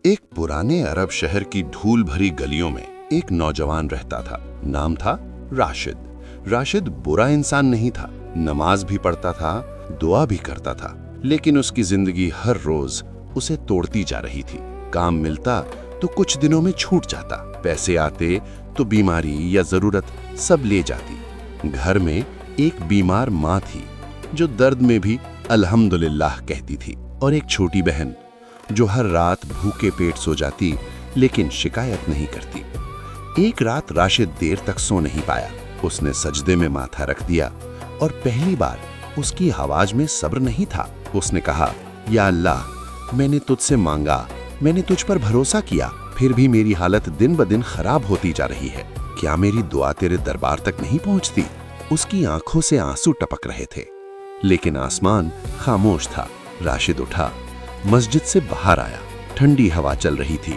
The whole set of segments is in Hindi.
एक पुराने अरब शहर की धूल भरी गलियों में एक नौजवान रहता था। नाम था राशिद। राशिद बुरा इंसान नहीं था, नमाज भी पढ़ता था, दुआ भी करता था, लेकिन उसकी जिंदगी हर रोज उसे तोड़ती जा रही थी। काम मिलता तो कुछ दिनों में छूट जाता, पैसे आते तो बीमारी या जरूरत सब ले जाती। घर में एक बीमार माँ थी जो दर्द में भी अल्हम्दुलिल्लाह कहती थी, और एक छोटी बहन जो हर रात भूखे पेट सो जाती लेकिन शिकायत नहीं करती। एक रात राशिद देर तक सो नहीं पाया। उसने सजदे में माथा रख दिया और पहली बार उसकी आवाज में सब्र नहीं था। उसने कहा, या अल्लाह, मैंने तुझसे मांगा, मैंने तुझ पर भरोसा किया, फिर भी मेरी हालत दिन ब दिन खराब होती जा रही है। क्या मेरी दुआ तेरे दरबार तक नहीं पहुंचती? उसकी आंखों से आंसू टपक रहे थे, लेकिन आसमान खामोश था। राशिद उठा, मस्जिद से बाहर आया। ठंडी हवा चल रही थी,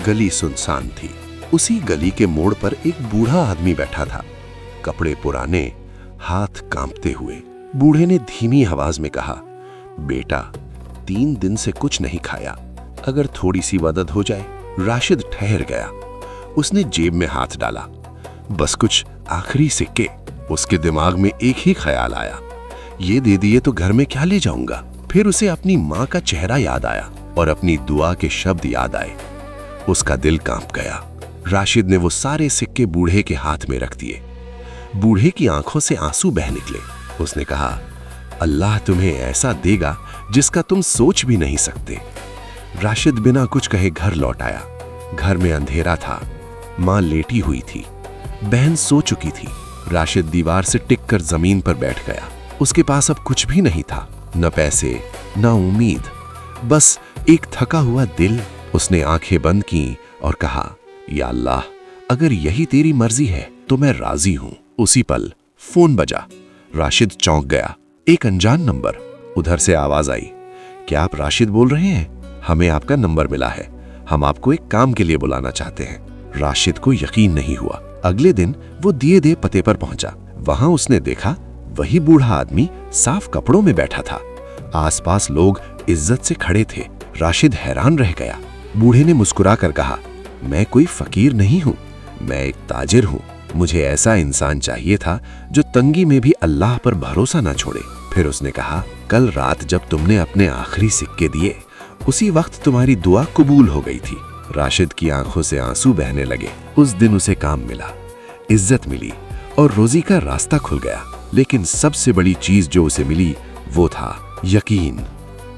गली सुनसान थी। उसी गली के मोड़ पर एक बूढ़ा आदमी बैठा था, कपड़े पुराने, हाथ कांपते हुए। बूढ़े ने धीमी आवाज में कहा, बेटा, 3 दिन से कुछ नहीं खाया, अगर थोड़ी सी मदद हो जाए। राशिद ठहर गया। उसने जेब में हाथ डाला, बस कुछ आखिरी सिक्के। उसके दिमाग में एक ही ख्याल आया, ये दे दिए तो घर में क्या ले जाऊंगा। फिर उसे अपनी माँ का चेहरा याद आया और अपनी दुआ के शब्द याद आए। उसका दिल कांप गया। राशिद ने वो सारे सिक्के बूढ़े के हाथ में रख दिए। बूढ़े की आंखों से आंसू बह निकले। उसने कहा, अल्लाह तुम्हें ऐसा देगा जिसका तुम सोच भी नहीं सकते। राशिद बिना कुछ कहे घर लौट आया। घर में अंधेरा था, माँ लेटी हुई थी, बहन सो चुकी थी। राशिद दीवार से टिककर जमीन पर बैठ गया। उसके पास अब कुछ भी नहीं था, न पैसे, न उम्मीद, बस एक थका हुआ दिल। उसने आंखें बंद की और कहा, या अल्लाह, अगर यही तेरी मर्जी है तो मैं राजी हूं। उसी पल फोन बजा। राशिद चौंक गया। एक अनजान नंबर। उधर से आवाज आई, क्या आप राशिद बोल रहे हैं? हमें आपका नंबर मिला है, हम आपको एक काम के लिए बुलाना चाहते हैं। राशिद को यकीन नहीं हुआ। अगले दिन वो दिए दे पते पर पहुंचा। वहां उसने देखा वही बूढ़ा आदमी साफ कपड़ों में बैठा था। आसपास लोग इज्जत से खड़े थे। राशिद हैरान रह गया। बूढ़े ने मुस्कुराकर कहा, मैं कोई फकीर नहीं हूँ, मैं एक ताजिर हूँ। मुझे ऐसा इंसान चाहिए था जो तंगी में भी अल्लाह पर भरोसा न छोड़े। फिर उसने कहा, कल रात जब तुमने अपने आखिरी सिक्के दिए, उसी वक्त तुम्हारी दुआ कबूल हो गई थी। राशिद की आंखों से आंसू बहने लगे। उस दिन उसे काम मिला, इज्जत मिली और रोजी का रास्ता खुल गया। लेकिन सबसे बड़ी चीज जो उसे मिली वो था यकीन।